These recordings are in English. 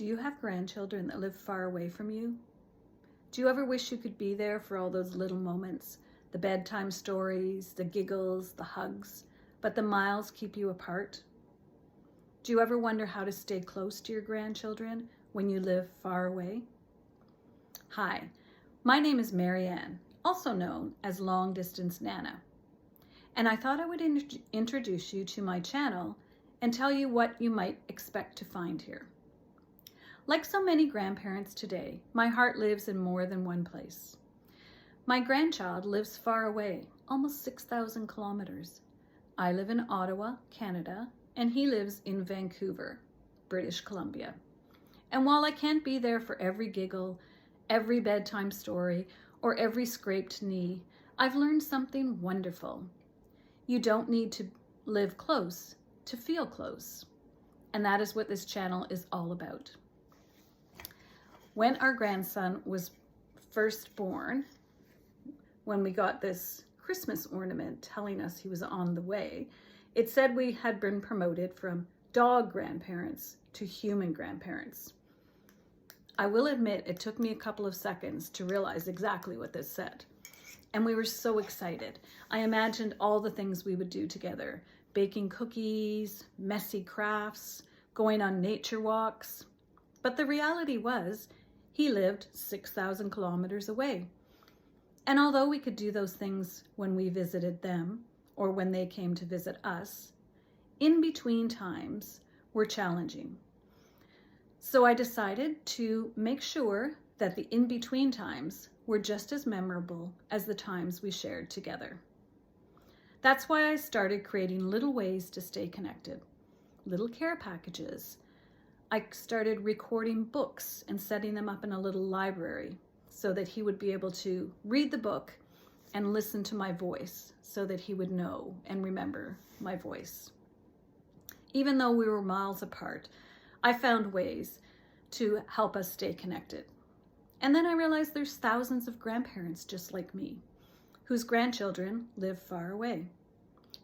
Do you have grandchildren that live far away from you? Do you ever wish you could be there for all those little moments, the bedtime stories, the giggles, the hugs, but the miles keep you apart? Do you ever wonder how to stay close to your grandchildren when you live far away? Hi, my name is Marianne, also known as Long Distance Nana, and I thought I would introduce you to my channel and tell you what you might expect to find here. Like so many grandparents today, my heart lives in more than one place. My grandchild lives far away, almost 6,000 kilometers. I live in Ottawa, Canada, and he lives in Vancouver, British Columbia. And while I can't be there for every giggle, every bedtime story, or every scraped knee, I've learned something wonderful. You don't need to live close to feel close. And that is what this channel is all about. When our grandson was first born, when we got this Christmas ornament telling us he was on the way, it said we had been promoted from dog grandparents to human grandparents. I will admit it took me a couple of seconds to realize exactly what this said. And we were so excited. I imagined all the things we would do together: baking cookies, messy crafts, going on nature walks. But the reality was, he lived 6,000 kilometers away. And although we could do those things when we visited them or when they came to visit us, in between times were challenging. So I decided to make sure that the in-between times were just as memorable as the times we shared together. That's why I started creating little ways to stay connected, little care packages. I started recording books and setting them up in a little library so that he would be able to read the book and listen to my voice so that he would know and remember my voice. Even though we were miles apart, I found ways to help us stay connected. And then I realized there's thousands of grandparents just like me, whose grandchildren live far away.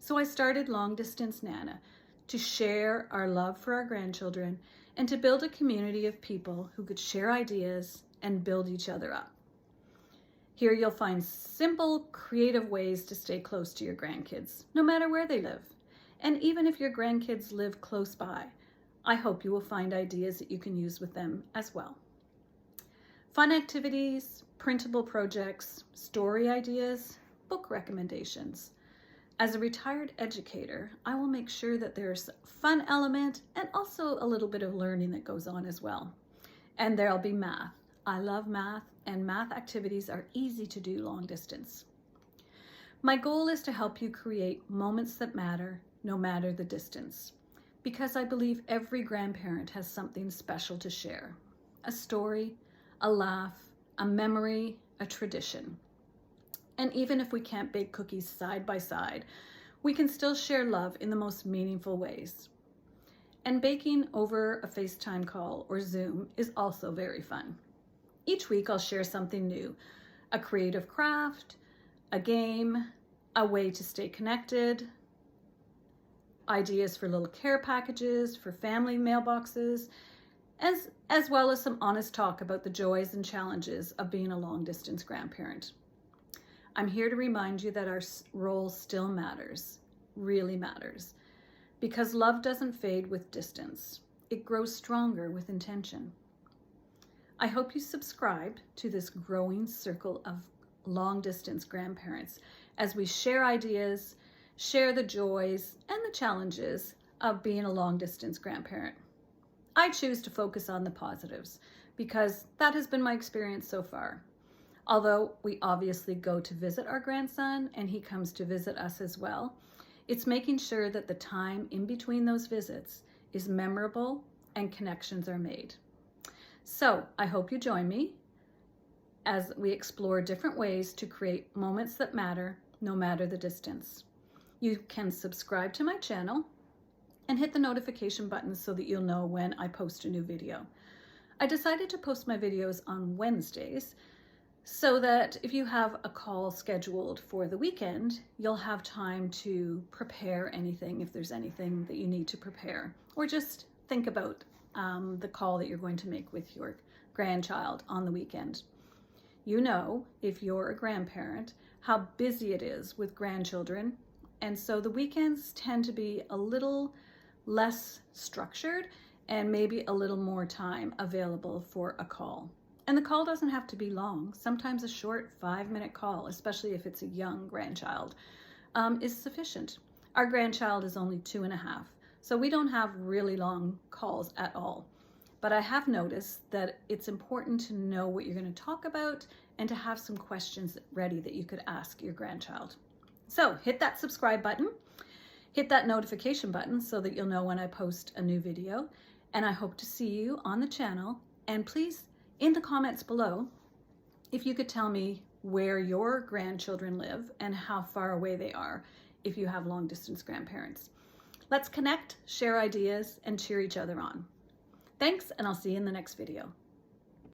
So I started Long Distance Nana to share our love for our grandchildren and to build a community of people who could share ideas and build each other up. Here you'll find simple, creative ways to stay close to your grandkids, no matter where they live. And even if your grandkids live close by, I hope you will find ideas that you can use with them as well. Fun activities, printable projects, story ideas, book recommendations. As a retired educator, I will make sure that there's a fun element and also a little bit of learning that goes on as well. And there'll be math. I love math, and math activities are easy to do long distance. My goal is to help you create moments that matter, no matter the distance, because I believe every grandparent has something special to share. A story, a laugh, a memory, a tradition. And even if we can't bake cookies side by side, we can still share love in the most meaningful ways. And baking over a FaceTime call or Zoom is also very fun. Each week I'll share something new, a creative craft, a game, a way to stay connected, ideas for little care packages, for family mailboxes, as well as some honest talk about the joys and challenges of being a long-distance grandparent. I'm here to remind you that our role still matters, really matters, because love doesn't fade with distance. It grows stronger with intention. I hope you subscribe to this growing circle of long-distance grandparents as we share ideas, share the joys and the challenges of being a long-distance grandparent. I choose to focus on the positives because that has been my experience so far. Although we obviously go to visit our grandson and he comes to visit us as well, it's making sure that the time in between those visits is memorable and connections are made. So I hope you join me as we explore different ways to create moments that matter, no matter the distance. You can subscribe to my channel and hit the notification button so that you'll know when I post a new video. I decided to post my videos on Wednesdays so that if you have a call scheduled for the weekend, you'll have time to prepare anything if there's anything that you need to prepare, or just think about the call that you're going to make with your grandchild on the weekend. You know, if you're a grandparent, how busy it is with grandchildren. And so the weekends tend to be a little less structured and maybe a little more time available for a call. And the call doesn't have to be long. Sometimes a short 5-minute call, especially if it's a young grandchild, is sufficient. Our grandchild is only 2.5, so we don't have really long calls at all. But I have noticed that it's important to know what you're going to talk about and to have some questions ready that you could ask your grandchild. So hit that subscribe button, hit that notification button so that you'll know when I post a new video. And I hope to see you on the channel. And please, in the comments below, if you could tell me where your grandchildren live and how far away they are if you have long distance grandparents. Let's connect, share ideas, and cheer each other on. Thanks, and I'll see you in the next video.